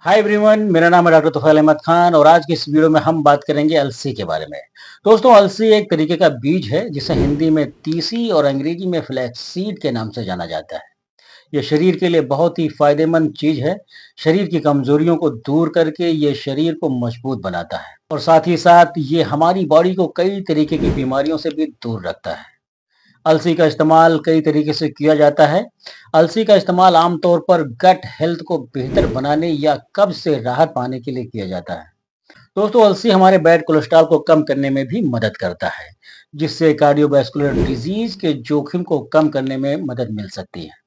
Hi everyone, मेरा नाम है डॉक्टर तुफैल अहमद खान और आज की इस वीडियो में हम बात करेंगे अलसी के बारे में। दोस्तों, अलसी एक तरीके का बीज है जिसे हिंदी में तीसी और अंग्रेजी में फ्लैक्स सीड के नाम से जाना जाता है। ये शरीर के लिए बहुत ही फायदेमंद चीज है। शरीर की कमजोरियों को दूर करके ये शरीर को मजबूत बनाता है और साथ ही साथ ये हमारी बॉडी को कई तरीके की बीमारियों से भी दूर रखता है। अलसी का इस्तेमाल कई तरीके से किया जाता है। अलसी का इस्तेमाल आमतौर पर गट हेल्थ को बेहतर बनाने या कब्ज से राहत पाने के लिए किया जाता है। दोस्तों, अलसी हमारे बैड कोलेस्ट्रॉल को कम करने में भी मदद करता है, जिससे कार्डियोवैस्कुलर डिजीज के जोखिम को कम करने में मदद मिल सकती है।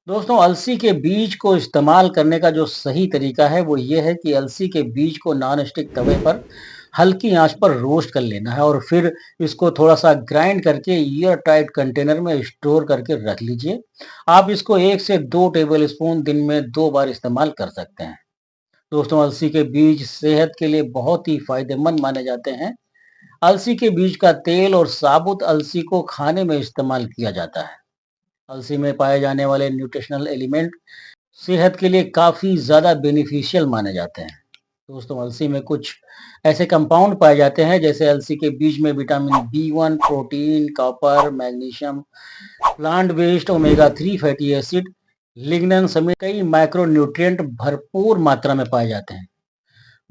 दोस्तों, अलसी के बीज को इस्तेमाल करने का जो सही तरीका है वो ये है कि अलसी के बीज को नॉन स्टिक तवे पर हल्की आंच पर रोस्ट कर लेना है और फिर इसको थोड़ा सा ग्राइंड करके ईयर टाइट कंटेनर में स्टोर करके रख लीजिए। आप इसको 1 से 2 टेबल स्पून दिन में 2 बार इस्तेमाल कर सकते हैं। दोस्तों, अलसी के बीज सेहत के लिए बहुत ही फायदेमंद माने जाते हैं। अलसी के बीज का तेल और साबुत अलसी को खाने में इस्तेमाल किया जाता है। अलसी में पाए जाने वाले न्यूट्रिशनल एलिमेंट सेहत के लिए काफ़ी ज़्यादा बेनिफिशियल माने जाते हैं। दोस्तों, अलसी में कुछ ऐसे कंपाउंड पाए जाते हैं जैसे अलसी के बीज में vitamin B1, protein, copper, magnesium, plant based omega 3 fatty acid, lignan समेत कई माइक्रोन्यूट्रिएंट भरपूर मात्रा में पाए जाते हैं।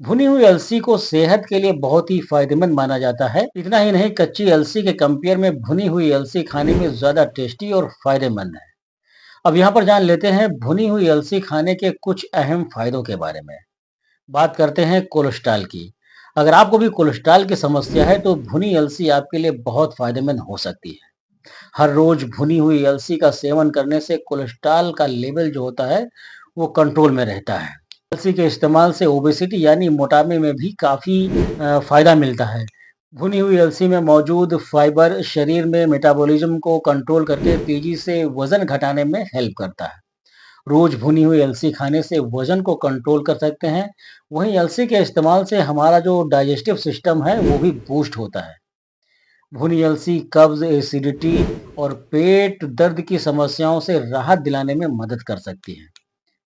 भुनी हुई अलसी को सेहत के लिए बहुत ही फायदेमंद माना जाता है। इतना ही नहीं, कच्ची अलसी के कंपेयर में भुनी हुई अलसी खाने में ज़्यादा टेस्टी और फायदेमंद है। अब यहाँ पर जान लेते हैं भुनी हुई अलसी खाने के कुछ अहम फायदों के बारे में। बात करते हैं कोलेस्ट्रॉल की। अगर आपको भी कोलेस्ट्रॉल की समस्या है तो भुनी अलसी आपके लिए बहुत फायदेमंद हो सकती है। हर रोज भुनी हुई अलसी का सेवन करने से कोलेस्ट्रॉल का लेवल जो होता है वो कंट्रोल में रहता है। अलसी के इस्तेमाल से ओबेसिटी यानी मोटापे में भी काफ़ी फायदा मिलता है। भुनी हुई अलसी में मौजूद फाइबर शरीर में मेटाबॉलिज्म को कंट्रोल करके तेजी से वजन घटाने में हेल्प करता है। रोज भुनी हुई अलसी खाने से वजन को कंट्रोल कर सकते हैं। वहीं अलसी के इस्तेमाल से हमारा जो डाइजेस्टिव सिस्टम है वो भी बूस्ट होता है। भुनी अलसी कब्ज, एसिडिटी और पेट दर्द की समस्याओं से राहत दिलाने में मदद कर सकती है।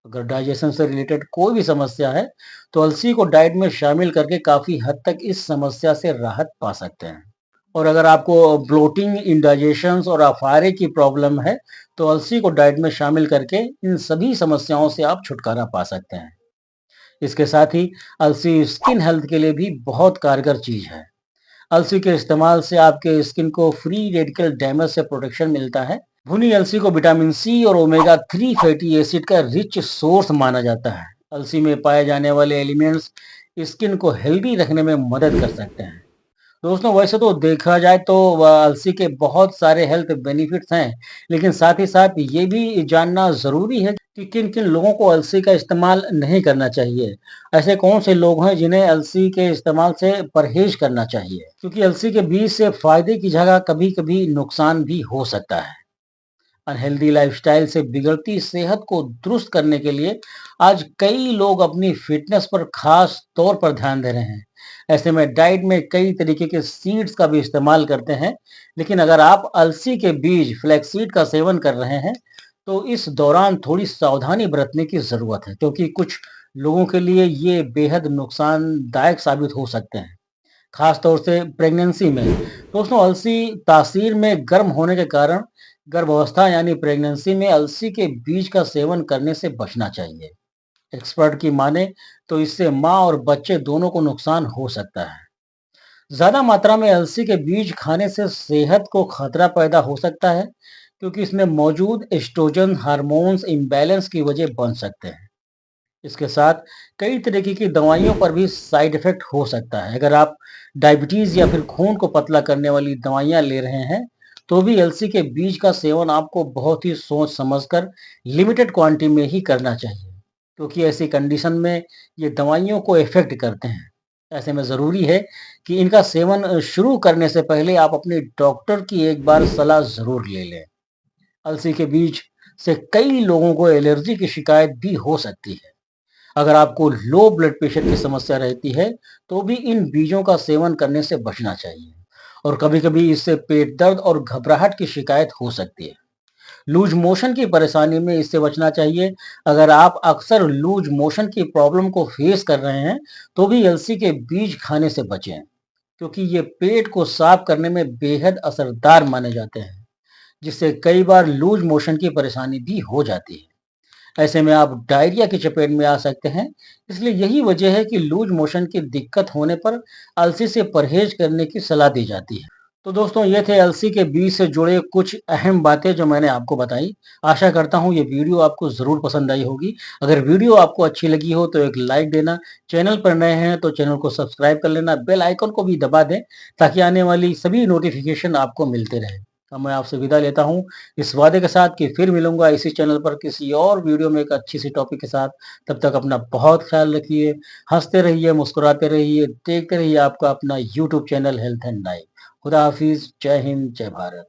अगर डाइजेशन से रिलेटेड कोई भी समस्या है तो अलसी को डाइट में शामिल करके काफ़ी हद तक इस समस्या से राहत पा सकते हैं। और अगर आपको ब्लोटिंग, इंडाइजेशन और अफारे की प्रॉब्लम है तो अलसी को डाइट में शामिल करके इन सभी समस्याओं से आप छुटकारा पा सकते हैं। इसके साथ ही अलसी स्किन हेल्थ के लिए भी बहुत कारगर चीज है। अलसी के इस्तेमाल से आपके स्किन को फ्री रेडिकल डैमेज से प्रोटेक्शन मिलता है। भुनी अलसी को विटामिन सी और ओमेगा 3 फैटी एसिड का रिच सोर्स माना जाता है। अलसी में पाए जाने वाले एलिमेंट्स स्किन को हेल्दी रखने में मदद कर सकते हैं। दोस्तों, वैसे तो देखा जाए तो अलसी के बहुत सारे हेल्थ बेनिफिट्स हैं, लेकिन साथ ही साथ ये भी जानना ज़रूरी है कि किन-किन लोगों को अलसी का इस्तेमाल नहीं करना चाहिए। ऐसे कौन से लोग हैं जिन्हें अलसी के इस्तेमाल से परहेज़ करना चाहिए? क्योंकि अलसी के बीज से फ़ायदे की जगह कभी-कभी नुकसान भी हो सकता है। अनहेल्दी लाइफस्टाइल से बिगड़ती सेहत को दुरुस्त करने के लिए आज कई लोग अपनी फिटनेस पर खास तौर पर ध्यान दे रहे हैं। ऐसे में डाइट में कई तरीके के सीड्स का भी इस्तेमाल करते हैं। लेकिन अगर आप अलसी के बीज फ्लैक्सीड का सेवन कर रहे हैं तो इस दौरान थोड़ी सावधानी बरतने की ज़रूरत है, क्योंकि कुछ लोगों के लिए ये बेहद नुकसानदायक साबित हो सकते हैं, खास तौर से प्रेगनेंसी में। दोस्तों, अलसी तासीर में गर्म होने के कारण गर्भावस्था यानी प्रेगनेंसी में अलसी के बीज का सेवन करने से बचना चाहिए। एक्सपर्ट की माने तो इससे माँ और बच्चे दोनों को नुकसान हो सकता है। ज्यादा मात्रा में अलसी के बीज खाने से सेहत को खतरा पैदा हो सकता है, क्योंकि इसमें मौजूद एस्ट्रोजन हार्मोन्स इम्बैलेंस की वजह बन सकते हैं। इसके साथ कई तरीके की दवाइयों पर भी साइड इफेक्ट हो सकता है। अगर आप डायबिटीज या फिर खून को पतला करने वाली दवाइयां ले रहे हैं तो भी अलसी के बीज का सेवन आपको बहुत ही सोच समझकर लिमिटेड क्वांटिटी में ही करना चाहिए, क्योंकि ऐसी कंडीशन में ये दवाइयों को इफेक्ट करते हैं। ऐसे में ज़रूरी है कि इनका सेवन शुरू करने से पहले आप अपने डॉक्टर की एक बार सलाह ज़रूर ले लें। अलसी के बीज से कई लोगों को एलर्जी की शिकायत भी हो सकती है। अगर आपको लो ब्लड प्रेशर की समस्या रहती है तो भी इन बीजों का सेवन करने से बचना चाहिए, और कभी-कभी इससे पेट दर्द और घबराहट की शिकायत हो सकती है। लूज मोशन की परेशानी में इससे बचना चाहिए। अगर आप अक्सर लूज मोशन की प्रॉब्लम को फेस कर रहे हैं, तो भी अलसी के बीज खाने से बचें, क्योंकि ये पेट को साफ करने में बेहद असरदार माने जाते हैं, जिससे कई बार लूज मोशन की परेशानी भी हो जाती है। ऐसे में आप डायरिया की चपेट में आ सकते हैं। इसलिए यही वजह है कि लूज मोशन की दिक्कत होने पर अलसी से परहेज करने की सलाह दी जाती है। तो दोस्तों, ये थे अलसी के बीज से जुड़े कुछ अहम बातें जो मैंने आपको बताई। आशा करता हूँ ये वीडियो आपको ज़रूर पसंद आई होगी। अगर वीडियो आपको अच्छी लगी हो तो एक लाइक देना, चैनल पर नए हैं तो चैनल को सब्सक्राइब कर लेना, बेल आइकन को भी दबा दें ताकि आने वाली सभी नोटिफिकेशन आपको मिलते रहें। अब मैं आपसे विदा लेता हूँ इस वादे के साथ कि फिर मिलूंगा इसी चैनल पर किसी और वीडियो में एक अच्छी सी टॉपिक के साथ। तब तक अपना बहुत ख्याल रखिए, हंसते रहिए, मुस्कुराते रहिए, देखते रहिए आपका अपना YouTube channel health and life. खुदा हाफिज, जय हिंद, जय भारत।